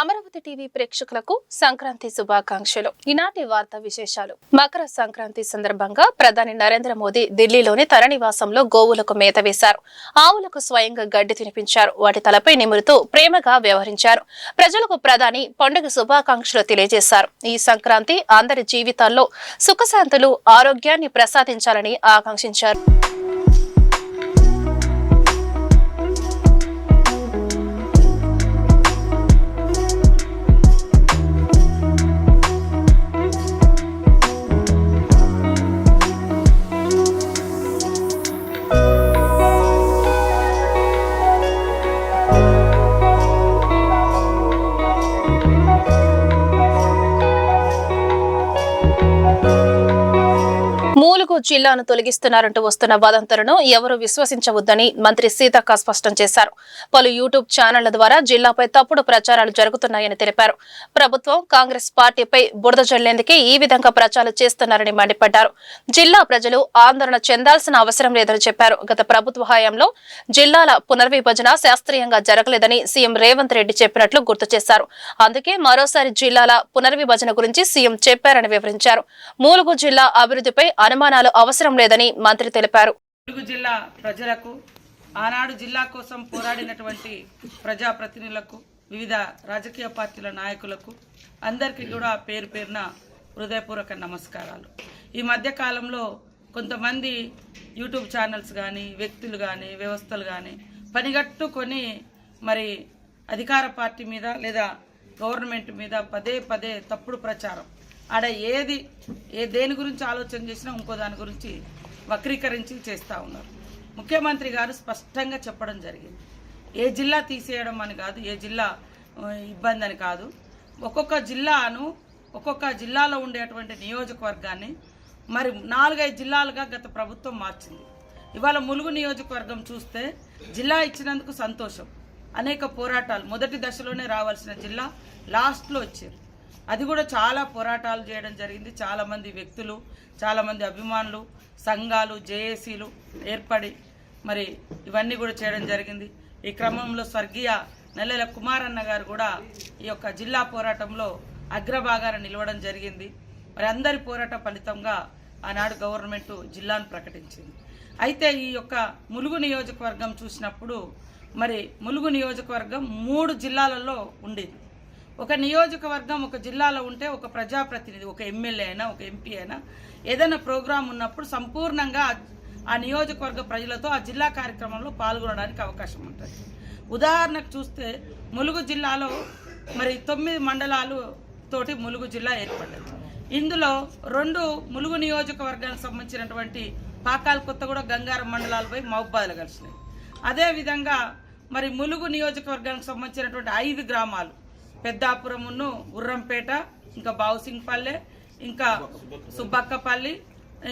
Amaravati TV ప్రేక్షకులకు సంక్రాంతి శుభాకాంక్షలు. ఈనాటి వార్తా విశేషాలు. మకర సంక్రాంతి సందర్భంగా ప్రధాని నరేంద్ర మోదీ ఢిల్లీలోని తన నివాసంలో గోవులకు మేత వేశారు. ఆవులకు స్వయంగా గడ్డి తినిపించారు. వాటి తలపై నిమురుతూ ప్రేమగా వ్యవహరించారు. ప్రజలకు ప్రధాని పండుగ శుభాకాంక్షలు తెలియజేశారు. ఈ సంక్రాంతి అందరి జీవితాల్లో సుఖశాంతులు, ఆరోగ్యాన్ని ప్రసాదించాలని ఆకాంక్షించారు. ములుగు జిల్లాను తొలగిస్తున్నారంటూ వస్తున్న వదంతులను ఎవరూ విశ్వసించవద్దని మంత్రి సీతక్క స్పష్టం చేశారు. పలు యూట్యూబ్ ఛానళ్ల ద్వారా జిల్లాపై తప్పుడు ప్రచారాలు జరుగుతున్నాయని తెలిపారు. ప్రభుత్వం కాంగ్రెస్ పార్టీపై బురద జల్లేందుకే ఈ విధంగా ప్రచారం చేస్తున్నారని మండిపడ్డారు. జిల్లా ప్రజలు ఆందోళన చెందాల్సిన అవసరం లేదని చెప్పారు. గత ప్రభుత్వ హయాంలో జిల్లాల పునర్విభజన శాస్త్రీయంగా జరగలేదని సీఎం రేవంత్ రెడ్డి చెప్పినట్లు గుర్తు చేశారు. అందుకే మరోసారి జిల్లాల పునర్విభజన గురించి సీఎం చెప్పారని వివరించారు. ములుగు జిల్లా అభివృద్ధిపై అనుమానాలు అవసరం లేదని మంత్రి తెలిపారు. ములుగు జిల్లా ప్రజలకు, ఆనాడు జిల్లా కోసం పోరాడినటువంటి ప్రజాప్రతినిధులకు, వివిధ రాజకీయ పార్టీల నాయకులకు అందరికీ కూడా పేరు పేరున హృదయపూర్వక నమస్కారాలు. ఈ మధ్య కాలంలో కొంతమంది యూట్యూబ్ ఛానల్స్ కానీ, వ్యక్తులు కానీ, వ్యవస్థలు కానీ పనిగట్టుకొని మరి అధికార పార్టీ మీద లేదా గవర్నమెంట్ మీద పదే పదే తప్పుడు ప్రచారం, ఆడ దేని గురించి ఆలోచన చేసినా ఇంకో దాని గురించి వక్రీకరించి చేస్తూ ఉన్నారు. ముఖ్యమంత్రి గారు స్పష్టంగా చెప్పడం జరిగింది. ఏ జిల్లా తీసేయడం అని కాదు, ఏ జిల్లా ఇబ్బంది అని కాదు. ఒక్కొక్క జిల్లాలో ఉండేటువంటి నియోజకవర్గాన్ని మరి 4-5 జిల్లాలుగా గత ప్రభుత్వం మార్చింది. ఇవాళ ములుగు నియోజకవర్గం చూస్తే జిల్లా ఇచ్చినందుకు సంతోషం. అనేక పోరాటాలు, మొదటి దశలోనే రావాల్సిన జిల్లా లాస్ట్లో వచ్చారు. అది కూడా చాలా పోరాటాలు చేయడం జరిగింది. చాలామంది వ్యక్తులు, చాలామంది అభిమానులు, సంఘాలు, జేఏసీలు ఏర్పడి మరి ఇవన్నీ కూడా చేయడం జరిగింది. ఈ క్రమంలో స్వర్గీయ నెల్లెల కుమారన్న గారు కూడా ఈ యొక్క జిల్లా పోరాటంలో అగ్రభాగాన నిలవడం జరిగింది. మరి అందరి పోరాట ఫలితంగా ఆనాడు గవర్నమెంట్ జిల్లాను ప్రకటించింది. అయితే ఈ యొక్క ములుగు నియోజకవర్గం చూసినప్పుడు మరి ములుగు నియోజకవర్గం 3 జిల్లాలలో ఉండేది. ఒక నియోజకవర్గం ఒక జిల్లాలో ఉంటే ఒక ప్రజాప్రతినిధి, ఒక ఎమ్మెల్యే అయినా, ఒక ఎంపీ అయినా ఏదైనా ప్రోగ్రాం ఉన్నప్పుడు సంపూర్ణంగా ఆ నియోజకవర్గ ప్రజలతో ఆ జిల్లా కార్యక్రమంలో పాల్గొనడానికి అవకాశం ఉంటుంది. ఉదాహరణకు చూస్తే ములుగు జిల్లాలో మరి 9 మండలాలు తోటి ములుగు జిల్లా ఏర్పడ్డది. ఇందులో 2 ములుగు నియోజకవర్గానికి సంబంధించినటువంటి పాకాల కొత్తగూడ, గంగారం మండలాలు పోయి మహబూబాద్లో కలిసినాయి. అదేవిధంగా మరి ములుగు నియోజకవర్గానికి సంబంధించినటువంటి 5 గ్రామాలు, పెద్దాపురమును, గుర్రంపేట, ఇంకా బావుసింగ్పల్లె, ఇంకా సుబ్బక్కపల్లి,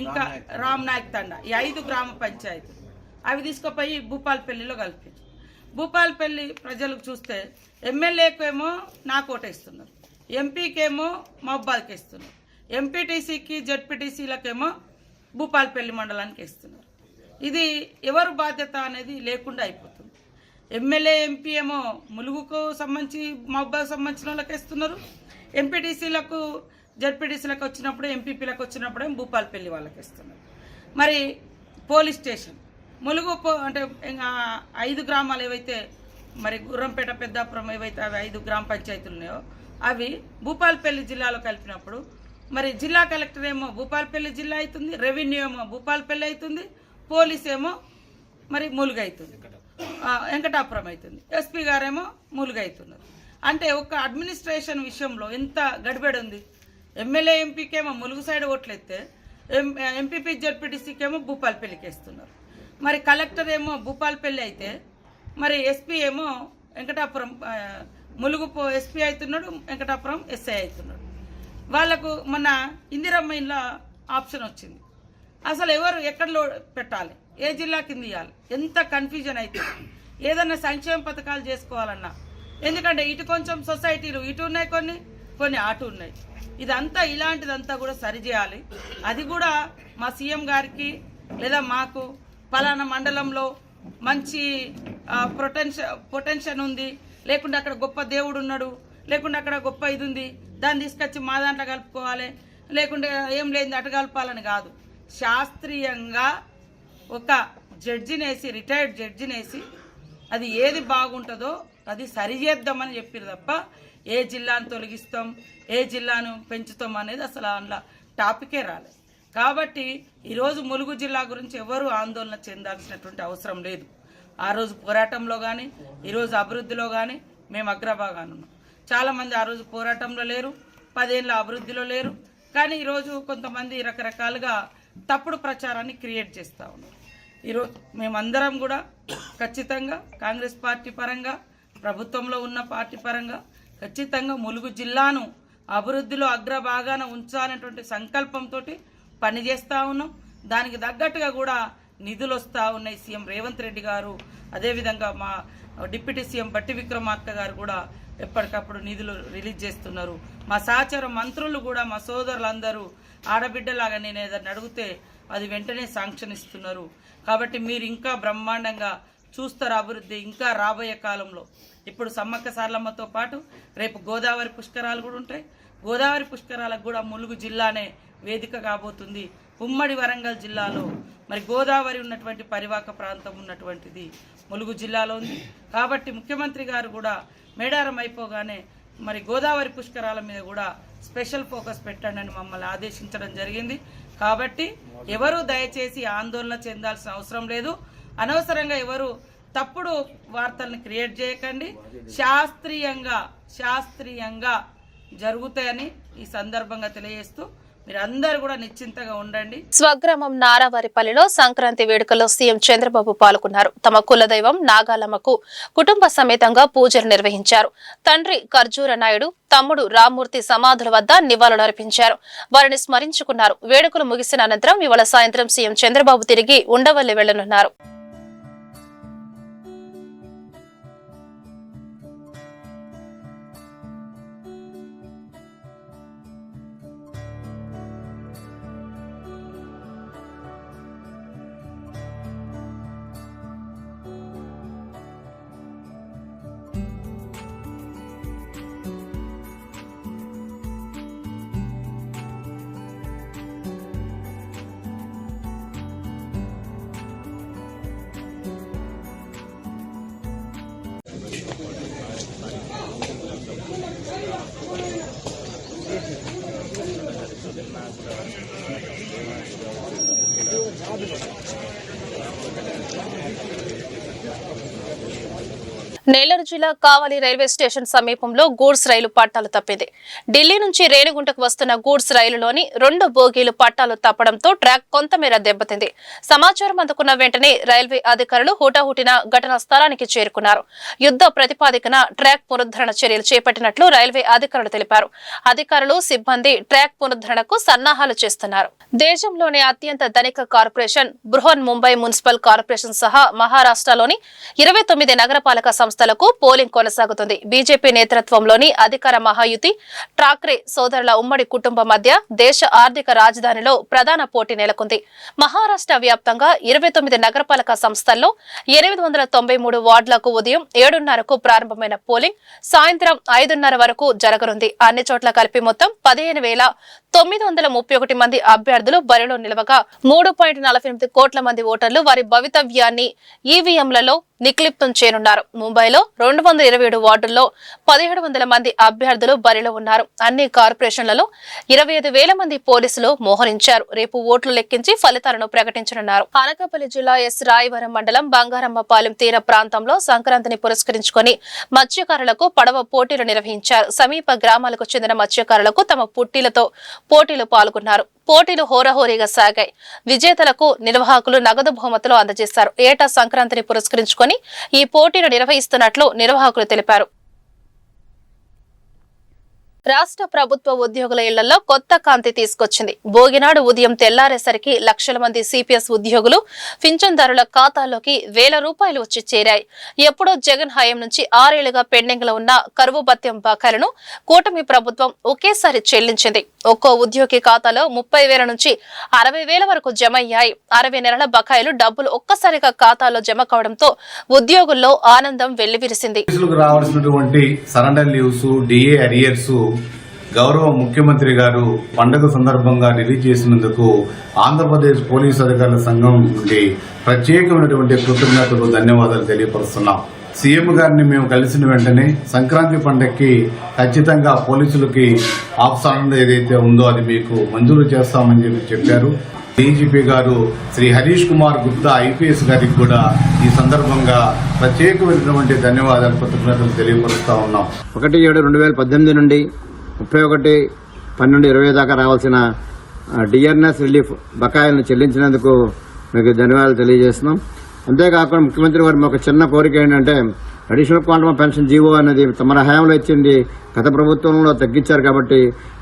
ఇంకా రామ్నాయక్ తండా, ఈ 5 గ్రామ పంచాయతీలు అవి తీసుకుపోయి భూపాలపల్లిలో కలిపారు. భూపాలపల్లి ప్రజలకు చూస్తే ఎమ్మెల్యేకేమో నాకు ఓటేస్తున్నారు, ఎంపీకేమో మహబూబాద్కి ఇస్తున్నారు, ఎంపీటీసీకి జెడ్పీటీసీలకేమో భూపాలపల్లి మండలానికి ఇస్తున్నారు. ఇది ఎవరు బాధ్యత అనేది లేకుండా అయిపోతుంది. ఎమ్మెల్యే, ఎంపీ ఏమో ములుగుకు సంబంధించి మహబూబాద్కి సంబంధించిన వాళ్ళకి ఇస్తున్నారు, ఎంపీటీసీలకు జెడ్పీటీసీలకు వచ్చినప్పుడు, ఎంపీపీలకు వచ్చినప్పుడు భూపాలపల్లి వాళ్ళకి ఇస్తున్నారు. మరి పోలీస్ స్టేషన్ ములుగు అంటే 5 గ్రామాలు ఏవైతే మరి గుర్రంపేట, పెద్దాపురం ఏవైతే అవి 5 గ్రామ పంచాయతీలు ఉన్నాయో అవి భూపాలపల్లి జిల్లాలో కలిపినప్పుడు మరి జిల్లా కలెక్టర్ ఏమో భూపాలపల్లి జిల్లా అవుతుంది, రెవెన్యూ ఏమో భూపాలపల్లి అవుతుంది, పోలీస్ ఏమో మరి ములుగు అవుతుంది, వెంకటాపురం అవుతుంది, ఎస్పీ గారేమో ములుగు అవుతున్నారు. అంటే ఒక అడ్మినిస్ట్రేషన్ విషయంలో ఎంత గడిబడి ఉంది. ఎమ్మెల్యే, ఎంపీకేమో ములుగు సైడ్ ఓట్లెత్తే ఎంపీపీ జెడ్పీటీసీకేమో భూపాలపల్లికి వేస్తున్నారు. మరి కలెక్టర్ ఏమో భూపాలపల్లి అయితే మరి ఎస్పీ ఏమో వెంకటాపురం, ములుగు ఎస్పీ అవుతున్నాడు, వెంకటాపురం ఎస్ఐ అవుతున్నాడు. వాళ్లకు మొన్న ఇందిరమ్మ ఇంట్లో ఆప్షన్ వచ్చింది. అసలు ఎవరు ఎక్కడ పెట్టాలి, ఏ జిల్లా కింద ఇవ్వాలి, ఎంత కన్ఫ్యూజన్ అవుతుంది. ఏదన్నా సంక్షేమ పథకాలు చేసుకోవాలన్నా, ఎందుకంటే ఇటు కొంచెం సొసైటీలు ఇటు ఉన్నాయి, కొన్ని అటు ఉన్నాయి. ఇదంతా ఇలాంటిదంతా కూడా సరిచేయాలి. అది కూడా మా సీఎం గారికి లేదా మాకు పలానా మండలంలో మంచి పొటెన్షన్ ఉంది, లేకుంటే అక్కడ గొప్ప దేవుడు ఉన్నాడు, లేకుంటే అక్కడ గొప్ప ఇది ఉంది దాన్ని తీసుకొచ్చి మా దాంట్లో కలుపుకోవాలి, లేకుంటే ఏం లేని అటు కలపాలని కాదు. శాస్త్రీయంగా ఒక జడ్జినేసి, రిటైర్డ్ జడ్జినేసి అది ఏది బాగుంటుందో అది సరిచేద్దామని చెప్పారు తప్ప ఏ జిల్లాను తొలగిస్తాం, ఏ జిల్లాను పెంచుతాం అనేది అసలు అందులో టాపికే రాలేదు. కాబట్టి ఈరోజు ములుగు జిల్లా గురించి ఎవరు ఆందోళన చెందాల్సినటువంటి అవసరం లేదు. ఆ రోజు పోరాటంలో కానీ ఈరోజు అభివృద్ధిలో కానీ మేము అగ్రభాగాన ఉన్నాం. చాలామంది ఆ రోజు పోరాటంలో లేరు, 10 ఏళ్ళ అభివృద్ధిలో లేరు. కానీ ఈరోజు కొంతమంది రకరకాలుగా తప్పుడు ప్రచారాన్ని క్రియేట్ చేస్తూ ఉన్నారు. ఈరోజు మేమందరం కూడా ఖచ్చితంగా కాంగ్రెస్ పార్టీ పరంగా, ప్రభుత్వంలో ఉన్న పార్టీ పరంగా ఖచ్చితంగా ములుగు జిల్లాను అభివృద్ధిలో అగ్రభాగాన ఉంచాలనేటువంటి సంకల్పంతో పనిచేస్తూ ఉన్నాం. దానికి తగ్గట్టుగా కూడా నిధులు వస్తూ ఉన్నాయి. సీఎం రేవంత్ రెడ్డి గారు, అదేవిధంగా మా డిప్యూటీ సీఎం బట్టి విక్రమార్క గారు కూడా ఎప్పటికప్పుడు నిధులు రిలీజ్ చేస్తున్నారు. మా సహచర మంత్రులు కూడా, మా సోదరులందరూ ఆడబిడ్డలాగా నేను ఏదైనా అడిగితే అది వెంటనే శాంక్షన్ ఇస్తున్నారు. కాబట్టి మీరు ఇంకా బ్రహ్మాండంగా చూస్తారు అభివృద్ధి ఇంకా రాబోయే కాలంలో. ఇప్పుడు సమ్మక్క సారలమ్మతో పాటు రేపు గోదావరి పుష్కరాలు కూడా ఉంటాయి. గోదావరి పుష్కరాలకు కూడా ములుగు జిల్లానే వేదిక కాబోతుంది. ఉమ్మడి వరంగల్ జిల్లాలో మరి గోదావరి ఉన్నటువంటి పరివాహక ప్రాంతం ఉన్నటువంటిది ములుగు జిల్లాలో ఉంది. కాబట్టి ముఖ్యమంత్రి గారు కూడా మేడారం అయిపోగానే మరి గోదావరి పుష్కరాల మీద కూడా స్పెషల్ ఫోకస్ పెట్టండి అని మమ్మల్ని ఆదేశించడం జరిగింది. కాబట్టి ఎవరు దయచేసి ఆందోళన చెందాల్సిన అవసరం లేదు. అనవసరంగా ఎవరు తప్పుడు వార్తల్ని క్రియేట్ చేయకండి. శాస్త్రీయంగా జరుగుతాయని ఈ సందర్భంగా తెలియజేస్తూ మీరందరూ కూడా నిశ్చింతగా ఉండండి. స్వగ్రామం నారావారిపల్లిలో సంక్రాంతి వేడుకల్లో సీఎం చంద్రబాబు పాల్గొన్నారు. తమ కులదైవం నాగాలమ్మకు కుటుంబ సమేతంగా పూజలు నిర్వహించారు. తండ్రి ఖర్జూర నాయుడు, తమ్ముడు రామ్మూర్తి సమాధుల వద్ద నివాళులర్పించారు. వారిని స్మరించుకున్నారు. వేడుకలు ముగిసిన అనంతరం ఇవాళ సాయంత్రం సీఎం చంద్రబాబు తిరిగి ఉండవల్లి వెళ్లనున్నారు. నెల్లూరు జిల్లా కావలి రైల్వే స్టేషన్ సమీపంలో గూడ్స్ రైలు పట్టాలు తప్పింది. ఢిల్లీ నుంచి రేణిగుంటకు వస్తున్న గూడ్స్ రైలులోని 2 బోగీలు పట్టాలు తప్పడంతో ట్రాక్ కొంతమేర దెబ్బతింది. సమాచారం అందుకున్న వెంటనే రైల్వే అధికారులు హుటాహుటిన ఘటనా స్థలానికి చేరుకున్నారు. యుద్ధ ప్రతిపాదికన ట్రాక్ పునరుద్ధరణ చర్యలు చేపట్టినట్లు రైల్వే అధికారులు తెలిపారు. అధికారులు, సిబ్బంది ట్రాక్ పునరుద్ధరణకు సన్నాహాలు చేస్తున్నారు. దేశంలోనే అత్యంత ధనిక corporation Brihan Mumbai municipal corporation సహా మహారాష్ట్రలోని 29 నగరపాలక సంస్థలకు పోలింగ్ కొనసాగుతుంది. బీజేపీ నేతృత్వంలోని అధికార మహాయుతి ఠాక్రే సోదరుల ఉమ్మడి కుటుంబం మధ్య దేశ ఆర్థిక రాజధానిలో ప్రధాన పోటీ నెలకొంది. మహారాష్ట్ర వ్యాప్తంగా 29 నగరపాలక సంస్థల్లో 893 వార్డులకు ఉదయం 7:30కు ప్రారంభమైన పోలింగ్ సాయంత్రం 5:30 వరకు జరగనుంది. అన్ని చోట్ల కలిపి మొత్తం 15,931 మంది అభ్యర్థులు బరిలో నిలవగా 3.48 కోట్ల మంది ఓటర్లు వారి భవితవ్యాన్ని ఈవీఎంలలో నిక్లిప్తం చేయనున్నారు. ముంబైలో 227 వార్డుల్లో 1700 మంది అభ్యర్థులు బరిలో ఉన్నారు. అన్ని కార్పొరేషన్లలో 25,000 మంది పోలీసులు మోహరించారు. రేపు ఓట్లు లెక్కించి ఫలితాలను ప్రకటించనున్నారు. అనకాపల్లి జిల్లా ఎస్ రాయవరం మండలం బంగారమ్మపాలెం తీర ప్రాంతంలో సంక్రాంతిని పురస్కరించుకొని మత్స్యకారులకు పడవ పోటీలు నిర్వహించారు. సమీప గ్రామాలకు చెందిన మత్స్యకారులకు తమ పుట్టీలతో పోటీలు పాల్గొన్నారు. పోటీలు హోరాహోరీగా సాగాయి. విజేతలకు నిర్వాహకులు నగదు బహుమతులు అందజేశారు. ఏటా సంక్రాంతిని పురస్కరించుకొని ఈ పోటీలు నిర్వహిస్తున్నట్లు నిర్వాహకులు తెలిపారు. రాష్ట్ర ప్రభుత్వ ఉద్యోగుల ఇళ్లలో కొత్త కాంతి తీసుకొచ్చింది. భోగినాడు ఉదయం తెల్లారేసరికి లక్షల మంది సిపిఎస్ ఉద్యోగులు పింఛన్దారుల ఖాతాల్లోకి వేల రూపాయలు వచ్చి చేరాయి. ఎప్పుడో జగన్ హయాం నుంచి 6 ఏళ్లుగా పెండింగ్ లో ఉన్న కరువు భత్యం బకాయిలను కూటమి ప్రభుత్వం ఒకేసారి చెల్లించింది. ఒక్కో ఉద్యోగి ఖాతాలో 30,000 నుంచి 60,000 వరకు జమ అయ్యాయి. 60 నెలల బకాయిలు డబ్బులు ఒక్కసారిగా ఖాతాలో జమ కావడంతో ఉద్యోగుల్లో ఆనందం వెల్లివిరిసింది. గౌరవ ముఖ్యమంత్రి గారు పండుగ సందర్భంగా రిలీజ్ చేసినందుకు ఆంధ్రప్రదేశ్ పోలీసు అధికారుల సంఘం నుండి ప్రత్యేకమైనటువంటి కృతజ్ఞతలు, ధన్యవాదాలు తెలియపరుస్తున్నాం. సీఎం గారిని మేము కలిసిన వెంటనే సంక్రాంతి పండుగకి ఖచ్చితంగా పోలీసులకి ఆప్షన్ ఏదైతే ఉందో అది మీకు మంజూరు చేస్తామని చెప్పారు. డీజీపీ గారు శ్రీ హరీష్ కుమార్ గుప్తా ఐపీఎస్ గారికి కూడా ఈ సందర్భంగా ప్రత్యేకమైనటువంటి ధన్యవాదాలు, కృతజ్ఞతలు తెలియపరుస్తా ఉన్నాం. 1/7/2018 నుండి 31/12/20 దాకా రావాల్సిన డిఆర్ఎస్ రిలీఫ్ బకాయిలను చెల్లించినందుకు మీకు ధన్యవాదాలు తెలియజేస్తున్నాం. అంతేకాకుండా ముఖ్యమంత్రి గారు ఒక చిన్న కోరిక ఏంటంటే అడిషనల్ క్వాంటమ్ పెన్షన్ జీవో అనేది తమ హయాంలో ఇచ్చింది, గత ప్రభుత్వంలో తగ్గించారు కాబట్టి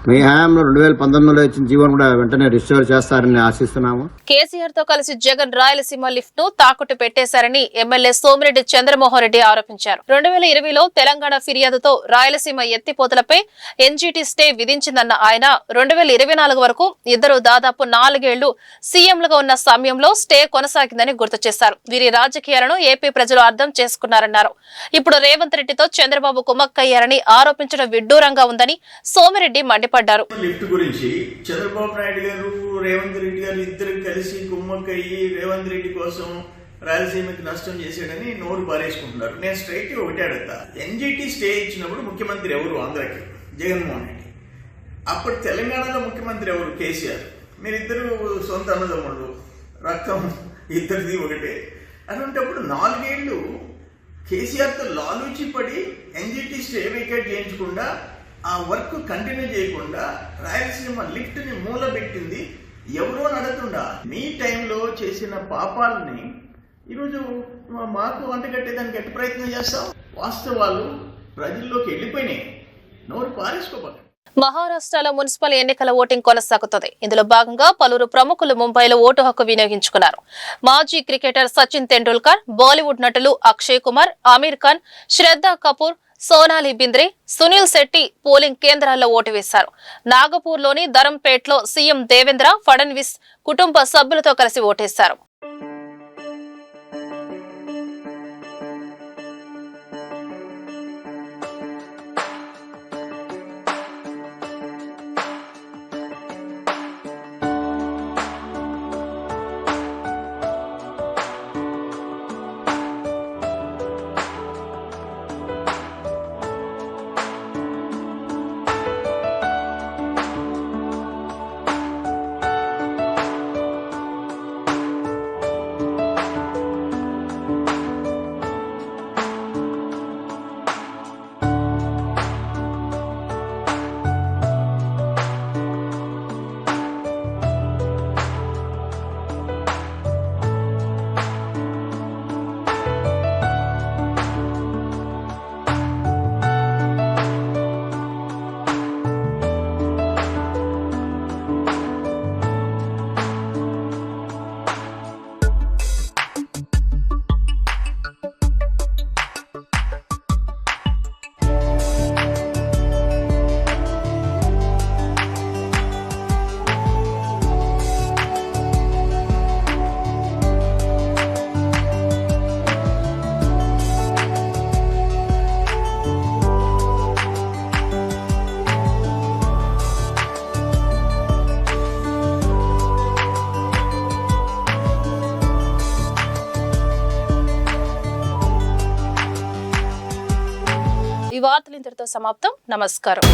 మీ హయాంలో 2019లో ఇచ్చిన జీవోను కూడా వెంటనే రిస్టోర్ చేస్తారని ఆశిస్తున్నాము. కేసీఆర్ తో కలిసి జగన్ రాయలసీమ లిఫ్ట్ ను తాకట్టు పెట్టేశారని ఎమ్మెల్యే సోమిరెడ్డి చంద్రమోహన్ రెడ్డి ఆరోపించారు. 2020లో తెలంగాణ ఫిర్యాదుతో రాయలసీమ ఎత్తిపోతలపై ఎన్జీటీ స్టే విధించిందన్న ఆయన 2024 వరకు ఇద్దరు దాదాపు 4 ఏళ్లు సీఎంలుగా ఉన్న సమయంలో స్టే కొనసాగిందని గుర్తు చేశారు. వీరి రాజకీయాలను ఏపీ ప్రజలు అర్థం చేసుకున్నారన్నారు. ఇప్పుడు రేవంత్ రెడ్డితో చంద్రబాబు కుమ్మక్కయ్యారని ఆరోపించడం విడ్డూరంగా ఉందని సోమిరెడ్డి మండిపడ్డారు. లిఫ్ట్ గురించి చంద్రబాబు నాయుడు గారు, రేవంత్ రెడ్డి గారు ఇద్దరు కలిసి కుమ్మక్కయ్యి రేవంత్ రెడ్డి కోసం రాయలసీమకి నష్టం చేశాడని నోరు పారేసుకుంటున్నారు. నేను స్ట్రైట్ ఒకటే అడుగుతా, ఎన్జీటీ స్టే ఇచ్చినప్పుడు ముఖ్యమంత్రి ఎవరు? ఆంధ్రాకి జగన్మోహన్ రెడ్డి. అప్పుడు తెలంగాణలో ముఖ్యమంత్రి ఎవరు? కేసీఆర్. మీరిద్దరు సొంత అన్నదమ్ముళ్ళు, రక్తం ఇద్దరిది ఒకటే. అటువంటిప్పుడు 4 ఏళ్లు కేసీఆర్తో లాలూచి పడి ఎన్జీటీ స్టే వేకేట్ చేయించకుండా, ఆ వర్క్ కంటిన్యూ చేయకుండా రాయలసీమ లిఫ్ట్ ని మూలబెట్టింది ఎవరో నడుతుండా. మీ టైంలో చేసిన పాపాలని ఈరోజు మాకు అంటగట్టేదానికి ఎట్టి ప్రయత్నం చేస్తాం? వాస్తవాలు ప్రజల్లోకి వెళ్ళిపోయినాయి, నోరు పారేసుకోబాక. మహారాష్ట్రలో మున్సిపల్ ఎన్నికల ఓటింగ్ కొనసాగుతుంది. ఇందులో భాగంగా పలువురు ప్రముఖులు ముంబైలో ఓటు హక్కు వినియోగించుకున్నారు. మాజీ క్రికెటర్ సచిన్ తెండూల్కర్, బాలీవుడ్ నటులు అక్షయ్ కుమార్, ఆమీర్ ఖాన్, శ్రద్ధా కపూర్, సోనాలి బింద్రే, సునీల్ శెట్టి పోలింగ్ కేంద్రాల్లో ఓటు వేశారు. నాగపూర్లోని ధరంపేట్లో సీఎం దేవేంద్ర ఫడ్నవీస్ కుటుంబ సభ్యులతో కలిసి ఓటేశారు. ఈ వార్తలు ఇంతటితో సమాప్తం. నమస్కారం.